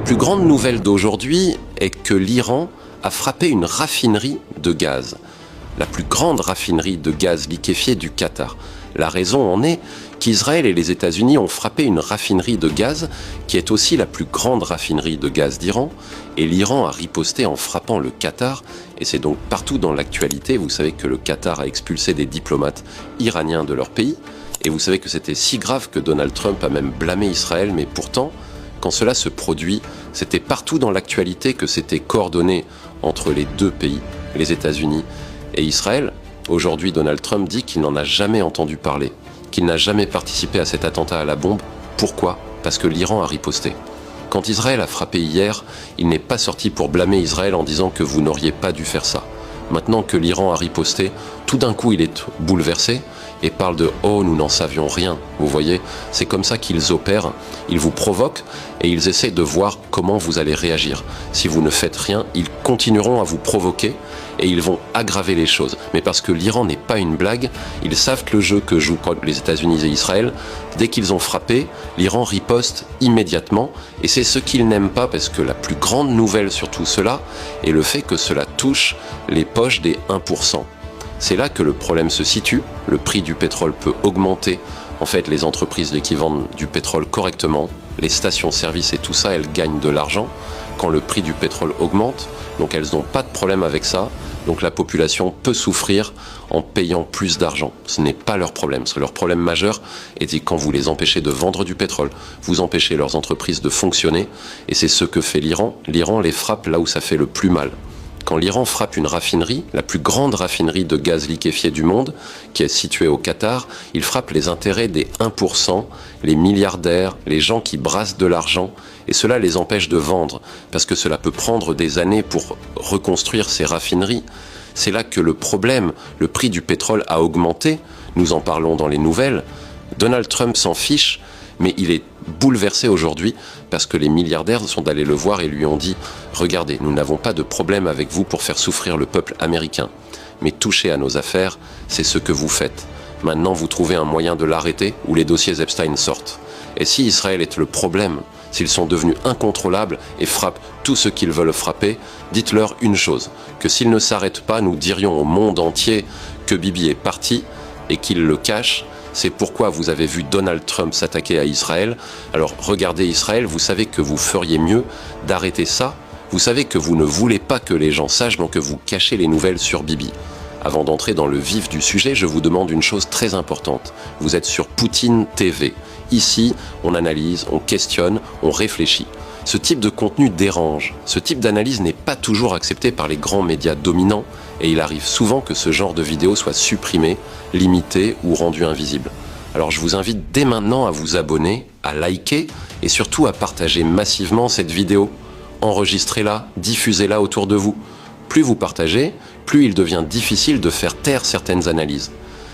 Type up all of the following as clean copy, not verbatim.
plus grande nouvelle d'aujourd'hui est que l'Iran a frappé une raffinerie de gaz. La plus grande raffinerie de gaz liquéfié du Qatar. La raison en est qu'Israël et les États-Unis ont frappé une raffinerie de gaz qui est aussi la plus grande raffinerie de gaz d'Iran, et l'Iran a riposté en frappant le Qatar, et c'est donc partout dans l'actualité. Vous savez que le Qatar a expulsé des diplomates iraniens de leur pays, et vous savez que c'était si grave que Donald Trump a même blâmé Israël, mais pourtant, quand cela se produit, c'était partout dans l'actualité que c'était coordonné entre les deux pays, les États-Unis et Israël. Aujourd'hui, Donald Trump dit qu'il n'en a jamais entendu parler, qu'il n'a jamais participé à cet attentat à la bombe. Pourquoi? Parce que l'Iran a riposté. Quand Israël a frappé hier, il n'est pas sorti pour blâmer Israël en disant que vous n'auriez pas dû faire ça. Maintenant que l'Iran a riposté, tout d'un coup il est bouleversé et parle de « oh, nous n'en savions rien ». Vous voyez, c'est comme ça qu'ils opèrent, ils vous provoquent et ils essaient de voir comment vous allez réagir. Si vous ne faites rien, ils continueront à vous provoquer et ils vont aggraver les choses. Mais parce que l'Iran n'est pas une blague, ils savent que le jeu que jouent les États-Unis et Israël, dès qu'ils ont frappé, l'Iran riposte immédiatement, et c'est ce qu'ils n'aiment pas, parce que la plus grande nouvelle sur tout cela est le fait que cela touche les poches des 1%. C'est là que le problème se situe. Le prix du pétrole peut augmenter. En fait, les entreprises qui vendent du pétrole correctement, les stations-service et tout ça, elles gagnent de l'argent quand le prix du pétrole augmente. Donc elles n'ont pas de problème avec ça. Donc la population peut souffrir en payant plus d'argent. Ce n'est pas leur problème. Leur problème majeur est que quand vous les empêchez de vendre du pétrole, vous empêchez leurs entreprises de fonctionner. Et c'est ce que fait l'Iran. L'Iran les frappe là où ça fait le plus mal. Quand l'Iran frappe une raffinerie, la plus grande raffinerie de gaz liquéfié du monde, qui est située au Qatar, il frappe les intérêts des 1%, les milliardaires, les gens qui brassent de l'argent, et cela les empêche de vendre, parce que cela peut prendre des années pour reconstruire ces raffineries. C'est là que le problème, le prix du pétrole a augmenté, nous en parlons dans les nouvelles. Donald Trump s'en fiche, mais il est bouleversé aujourd'hui parce que les milliardaires sont allés le voir et lui ont dit « Regardez, nous n'avons pas de problème avec vous pour faire souffrir le peuple américain, mais toucher à nos affaires, c'est ce que vous faites. Maintenant, vous trouvez un moyen de l'arrêter ou les dossiers Epstein sortent. Et si Israël est le problème, s'ils sont devenus incontrôlables et frappent tout ce qu'ils veulent frapper, dites-leur une chose, que s'ils ne s'arrêtent pas, nous dirions au monde entier que Bibi est parti et qu'il le cache. C'est pourquoi vous avez vu Donald Trump s'attaquer à Israël. Alors regardez Israël, vous savez que vous feriez mieux d'arrêter ça. Vous savez que vous ne voulez pas que les gens sachent, donc que vous cachez les nouvelles sur Bibi. Avant d'entrer dans le vif du sujet, je vous demande une chose très importante. Vous êtes sur Poutine TV. Ici, on analyse, on questionne, on réfléchit. Ce type de contenu dérange. Ce type d'analyse n'est pas toujours accepté par les grands médias dominants et il arrive souvent que ce genre de vidéo soit supprimé, limité ou rendu invisible. Alors je vous invite dès maintenant à vous abonner, à liker et surtout à partager massivement cette vidéo. Enregistrez-la, diffusez-la autour de vous. Plus vous partagez, plus il devient difficile de faire taire certaines analyses.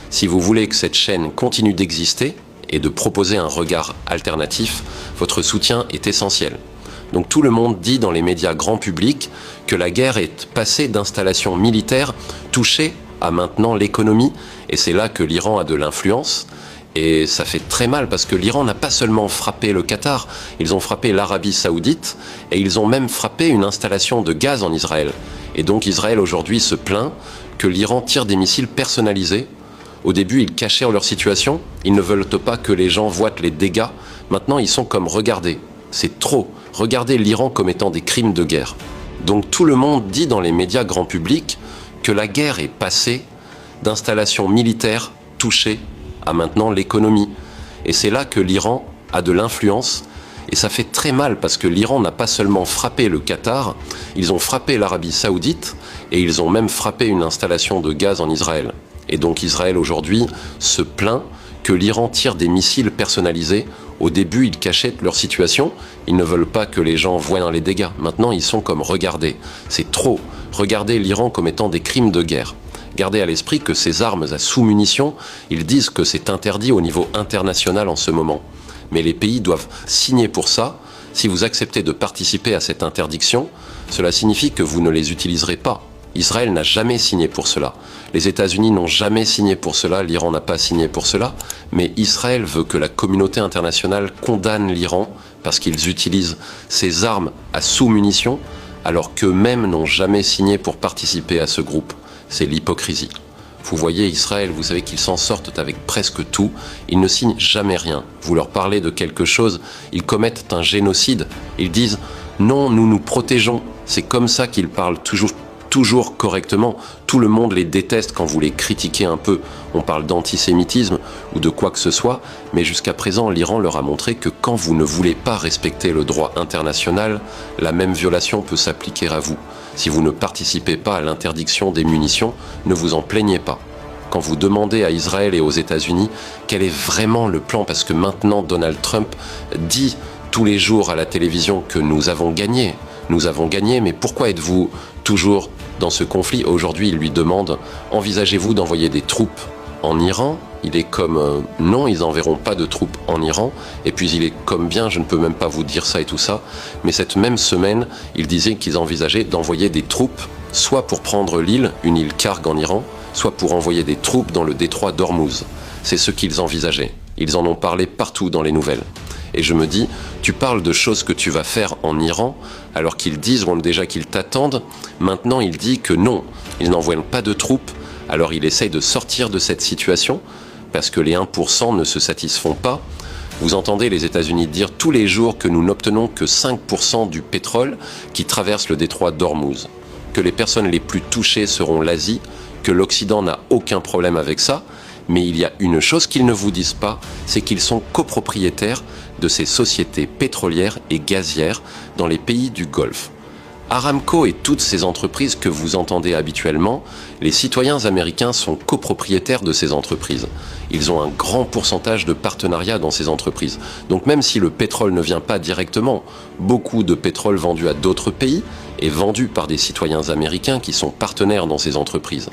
Si vous voulez que cette chaîne continue d'exister et de proposer un regard alternatif, votre soutien est essentiel. Donc tout le monde dit dans les médias grand public que la guerre est passée d'installations militaires touchées à maintenant l'économie, et c'est là que l'Iran a de l'influence. Et ça fait très mal parce que l'Iran n'a pas seulement frappé le Qatar, ils ont frappé l'Arabie Saoudite et ils ont même frappé une installation de gaz en Israël. Et donc Israël aujourd'hui se plaint que l'Iran tire des missiles personnalisés. Au début, ils cachaient leur situation, ils ne veulent pas que les gens voient les dégâts. Maintenant, ils sont comme « regardez, c'est trop, regardez l'Iran comme étant des crimes de guerre ». Donc tout le monde dit dans les médias grand public que la guerre est passée d'installations militaires touchées à maintenant l'économie. Et c'est là que l'Iran a de l'influence. Et ça fait très mal parce que l'Iran n'a pas seulement frappé le Qatar, ils ont frappé l'Arabie Saoudite et ils ont même frappé une installation de gaz en Israël. Et donc Israël aujourd'hui se plaint que l'Iran tire des missiles personnalisés. Au début, ils cachaient leur situation, ils ne veulent pas que les gens voient les dégâts. Maintenant, ils sont comme « regardez, c'est trop, regardez l'Iran comme étant des crimes de guerre ». Gardez à l'esprit que ces armes à sous-munitions, ils disent que c'est interdit au niveau international en ce moment. Mais les pays doivent signer pour ça. Si vous acceptez de participer à cette interdiction, cela signifie que vous ne les utiliserez pas. Israël n'a jamais signé pour cela. Les États-Unis n'ont jamais signé pour cela, l'Iran n'a pas signé pour cela. Mais Israël veut que la communauté internationale condamne l'Iran parce qu'ils utilisent ces armes à sous-munitions, alors qu'eux-mêmes n'ont jamais signé pour participer à ce groupe. C'est l'hypocrisie. Vous voyez Israël, vous savez qu'ils s'en sortent avec presque tout, ils ne signent jamais rien. Vous leur parlez de quelque chose, ils commettent un génocide, ils disent « non, nous nous protégeons ». C'est comme ça qu'ils parlent toujours correctement. Tout le monde les déteste quand vous les critiquez un peu. On parle d'antisémitisme ou de quoi que ce soit, mais jusqu'à présent, l'Iran leur a montré que quand vous ne voulez pas respecter le droit international, la même violation peut s'appliquer à vous. Si vous ne participez pas à l'interdiction des munitions, ne vous en plaignez pas. Quand vous demandez à Israël et aux États-Unis quel est vraiment le plan, parce que maintenant Donald Trump dit tous les jours à la télévision que nous avons gagné, mais pourquoi êtes-vous toujours dans ce conflit? Aujourd'hui, il lui demande, envisagez-vous d'envoyer des troupes en Iran? Il est comme, non, ils n'enverront pas de troupes en Iran. Et puis il est comme, bien, je ne peux même pas vous dire ça et tout ça. Mais cette même semaine, il disait qu'ils envisageaient d'envoyer des troupes, soit pour prendre l'île, une île Karg en Iran, soit pour envoyer des troupes dans le détroit d'Ormuz. C'est ce qu'ils envisageaient. Ils en ont parlé partout dans les nouvelles. Et je me dis, tu parles de choses que tu vas faire en Iran, alors qu'ils disent déjà qu'ils t'attendent. Maintenant, il dit que non, ils n'envoient pas de troupes. Alors il essaye de sortir de cette situation, parce que les 1% ne se satisfont pas. Vous entendez les États-Unis dire tous les jours que nous n'obtenons que 5% du pétrole qui traverse le détroit d'Ormuz, que les personnes les plus touchées seront l'Asie, que l'Occident n'a aucun problème avec ça. Mais il y a une chose qu'ils ne vous disent pas, c'est qu'ils sont copropriétaires de ces sociétés pétrolières et gazières dans les pays du Golfe. Aramco et toutes ces entreprises que vous entendez habituellement, les citoyens américains sont copropriétaires de ces entreprises. Ils ont un grand pourcentage de partenariat dans ces entreprises. Donc même si le pétrole ne vient pas directement, beaucoup de pétrole vendu à d'autres pays est vendu par des citoyens américains qui sont partenaires dans ces entreprises.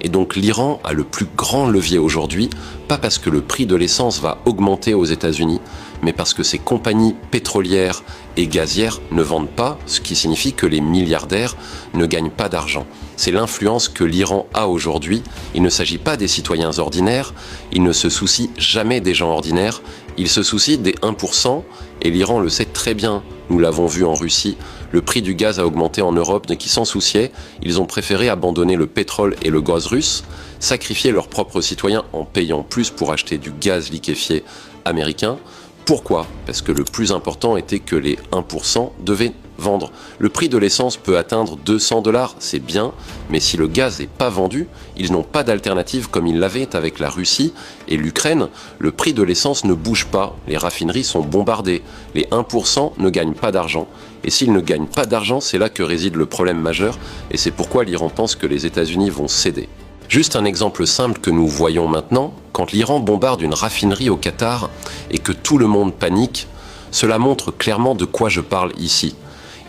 Et donc l'Iran a le plus grand levier aujourd'hui, pas parce que le prix de l'essence va augmenter aux États-Unis, mais parce que ces compagnies pétrolières et gazières ne vendent pas, ce qui signifie que les milliardaires ne gagnent pas d'argent. C'est l'influence que l'Iran a aujourd'hui. Il ne s'agit pas des citoyens ordinaires, il ne se soucie jamais des gens ordinaires, il se soucie des 1%, et l'Iran le sait très bien. Nous l'avons vu en Russie, le prix du gaz a augmenté en Europe, dès qu'ils s'en souciaient, ils ont préféré abandonner le pétrole et le gaz russe, sacrifier leurs propres citoyens en payant plus pour acheter du gaz liquéfié américain. Pourquoi? Parce que le plus important était que les 1% devaient vendre. Le prix de l'essence peut atteindre 200 $, c'est bien, mais si le gaz n'est pas vendu, ils n'ont pas d'alternative comme ils l'avaient avec la Russie et l'Ukraine. Le prix de l'essence ne bouge pas, les raffineries sont bombardées, les 1% ne gagnent pas d'argent. Et s'ils ne gagnent pas d'argent, c'est là que réside le problème majeur, et c'est pourquoi l'Iran pense que les États-Unis vont céder. Juste un exemple simple que nous voyons maintenant, quand l'Iran bombarde une raffinerie au Qatar et que tout le monde panique, cela montre clairement de quoi je parle ici.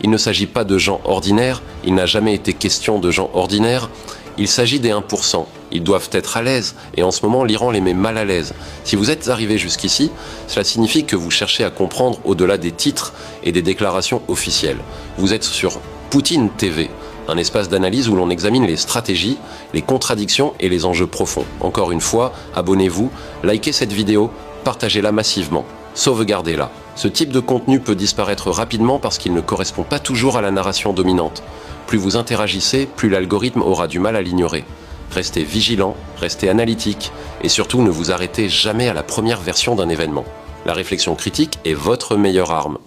Il ne s'agit pas de gens ordinaires, il n'a jamais été question de gens ordinaires, il s'agit des 1%. Ils doivent être à l'aise, et en ce moment l'Iran les met mal à l'aise. Si vous êtes arrivé jusqu'ici, cela signifie que vous cherchez à comprendre au-delà des titres et des déclarations officielles. Vous êtes sur Poutine TV, un espace d'analyse où l'on examine les stratégies, les contradictions et les enjeux profonds. Encore une fois, abonnez-vous, likez cette vidéo, partagez-la massivement, sauvegardez-la. Ce type de contenu peut disparaître rapidement parce qu'il ne correspond pas toujours à la narration dominante. Plus vous interagissez, plus l'algorithme aura du mal à l'ignorer. Restez vigilant, restez analytique et surtout ne vous arrêtez jamais à la première version d'un événement. La réflexion critique est votre meilleure arme.